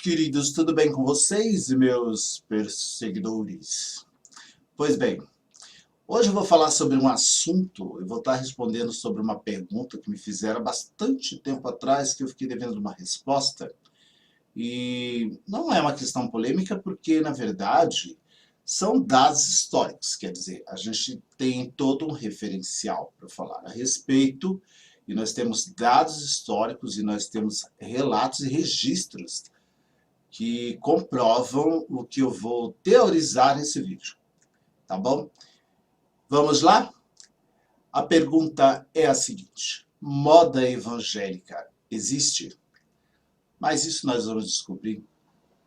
queridos, tudo bem com vocês, meus perseguidores? Pois bem, hoje eu vou falar sobre um assunto, eu vou estar respondendo sobre uma pergunta que me fizeram há bastante tempo atrás, que eu fiquei devendo uma resposta, e não é uma questão polêmica, porque, na verdade, são dados históricos, quer dizer, a gente tem todo um referencial para falar a respeito, e nós temos dados históricos, e nós temos relatos e registros que comprovam o que eu vou teorizar nesse vídeo, tá bom? Vamos lá? A pergunta é a seguinte: moda evangélica existe? Mas isso nós vamos descobrir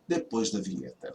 depois da vinheta.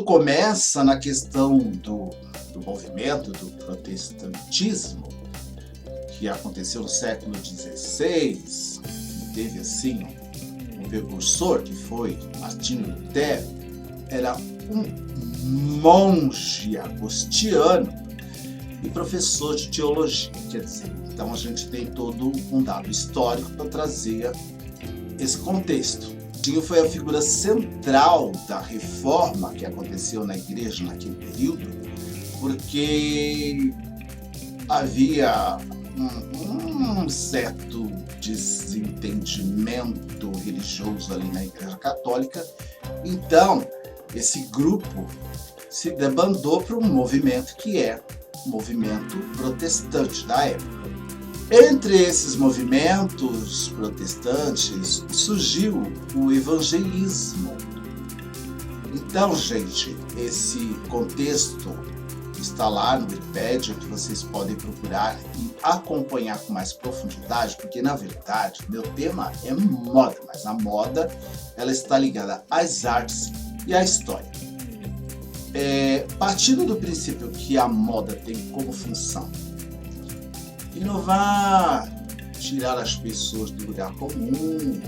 Começa na questão do movimento do protestantismo, que aconteceu no século XVI, teve assim um precursor, que foi Martinho Lutero. Era um monge agostiniano e professor de teologia, quer dizer, então a gente tem todo um dado histórico para trazer esse contexto. Foi a figura central da reforma que aconteceu na igreja naquele período, porque havia um certo desentendimento religioso ali na igreja católica. Então, esse grupo se debandou para um movimento que é o movimento protestante da época. Entre esses movimentos protestantes surgiu o evangelismo. Então, gente, esse contexto está lá no Wikipedia, que vocês podem procurar e acompanhar com mais profundidade, porque, na verdade, meu tema é moda, mas a moda ela está ligada às artes e à história. Partindo do princípio que a moda tem como função inovar, tirar as pessoas do lugar comum,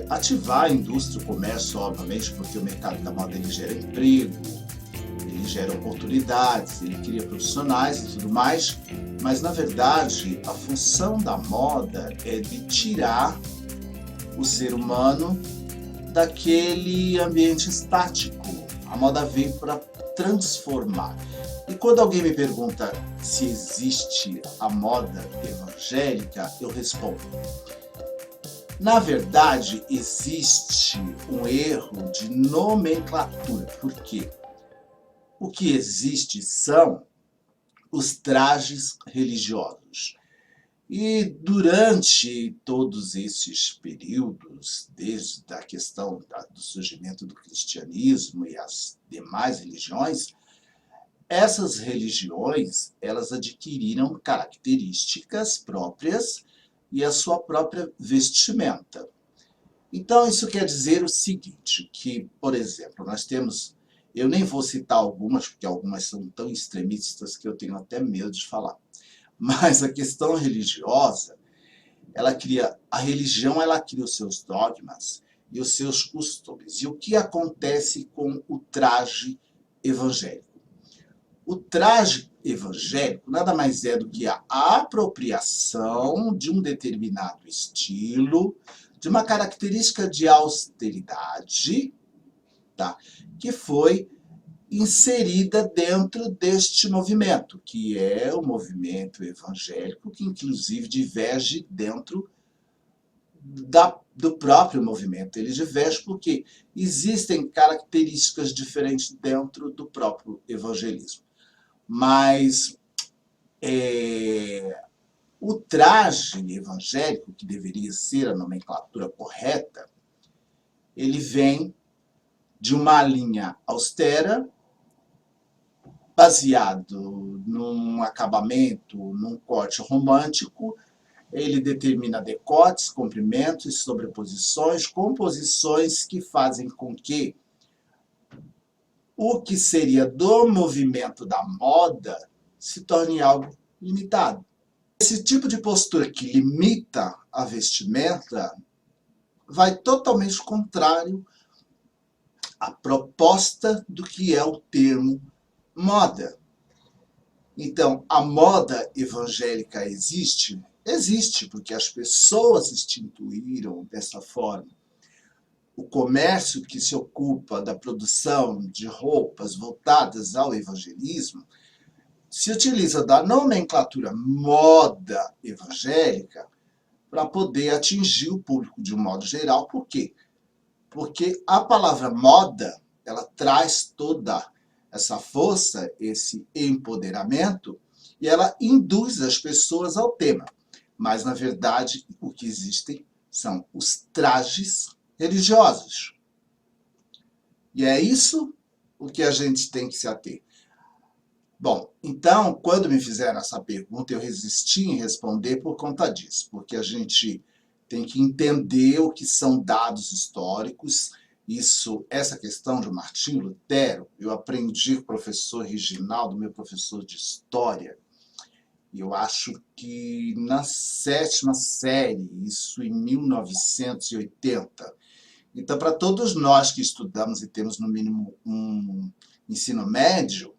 ativar a indústria, o comércio, obviamente, porque o mercado da moda ele gera emprego, ele gera oportunidades, ele cria profissionais e tudo mais, mas na verdade a função da moda é de tirar o ser humano daquele ambiente estático. A moda veio para transformar. E quando alguém me pergunta se existe a moda evangélica, eu respondo: na verdade, existe um erro de nomenclatura. Por quê? O que existe são os trajes religiosos. E durante todos esses períodos, desde a questão do surgimento do cristianismo e as demais religiões, essas religiões, elas adquiriram características próprias e a sua própria vestimenta. Então, isso quer dizer o seguinte, que, por exemplo, nós temos, eu nem vou citar algumas, porque algumas são tão extremistas que eu tenho até medo de falar, mas a questão religiosa, a religião ela cria os seus dogmas e os seus costumes. E o que acontece com o traje evangélico? O traje evangélico nada mais é do que a apropriação de um determinado estilo, de uma característica de austeridade, tá? Que foi inserida dentro deste movimento, que é o movimento evangélico, que inclusive diverge dentro do próprio movimento. Ele diverge porque existem características diferentes dentro do próprio evangelismo. Mas o traje evangélico, que deveria ser a nomenclatura correta, ele vem de uma linha austera baseado num acabamento, num corte romântico. Ele determina decotes, comprimentos, sobreposições, composições que fazem com que o que seria do movimento da moda se torne algo limitado. Esse tipo de postura que limita a vestimenta vai totalmente contrário à proposta do que é o termo moda. Então, a moda evangélica existe? Existe, porque as pessoas instituíram dessa forma. O comércio que se ocupa da produção de roupas voltadas ao evangelismo se utiliza da nomenclatura moda evangélica para poder atingir o público de um modo geral. Por quê? Porque a palavra moda, ela traz toda essa força, esse empoderamento, e ela induz as pessoas ao tema. Mas, na verdade, o que existem são os trajes religiosos. E é isso o que a gente tem que se ater. Bom, então, quando me fizeram essa pergunta, eu resisti em responder por conta disso, porque a gente tem que entender o que são dados históricos. Essa questão de Martinho Lutero, eu aprendi com o professor Reginaldo, meu professor de História, e eu acho que na 7ª série, isso em 1980. Então, para todos nós que estudamos e temos no mínimo um ensino médio,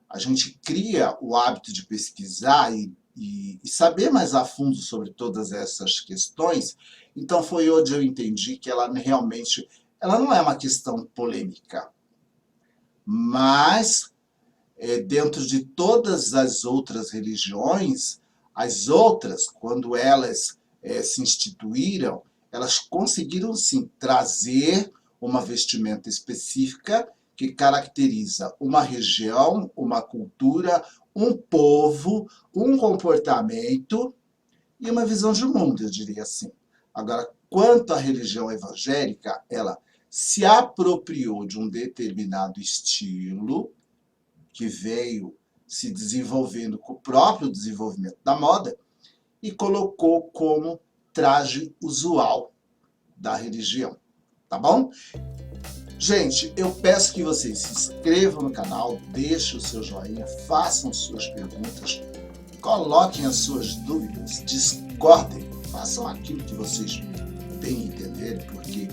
a gente cria o hábito de pesquisar e saber mais a fundo sobre todas essas questões. Então, foi onde eu entendi que ela realmente não é uma questão polêmica, mas dentro de todas as outras religiões, as outras, quando elas se instituíram, elas conseguiram sim trazer uma vestimenta específica que caracteriza uma região, uma cultura, um povo, um comportamento e uma visão de mundo, eu diria assim. Agora, quanto à religião evangélica, ela se apropriou de um determinado estilo que veio se desenvolvendo com o próprio desenvolvimento da moda e colocou como traje usual da religião, tá bom? Gente, eu peço que vocês se inscrevam no canal, deixem o seu joinha, façam suas perguntas, coloquem as suas dúvidas, discordem, façam aquilo que vocês bem entenderem, porque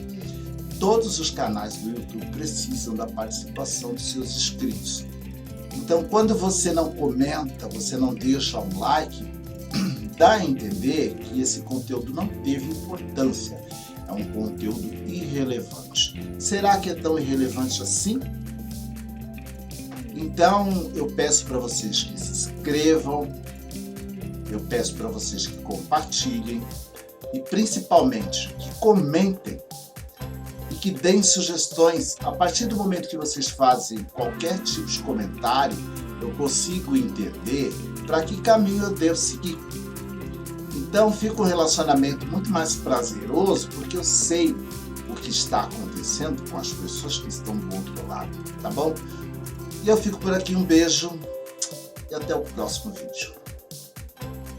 todos os canais do YouTube precisam da participação dos seus inscritos. Então, quando você não comenta, você não deixa um like, dá a entender que esse conteúdo não teve importância. É um conteúdo irrelevante. Será que é tão irrelevante assim? Então, eu peço para vocês que se inscrevam, eu peço para vocês que compartilhem e, principalmente, que comentem e que deem sugestões. A partir do momento que vocês fazem qualquer tipo de comentário, eu consigo entender para que caminho eu devo seguir. Então fica um relacionamento muito mais prazeroso, porque eu sei o que está acontecendo com as pessoas que estão do outro lado, tá bom? E eu fico por aqui, um beijo e até o próximo vídeo.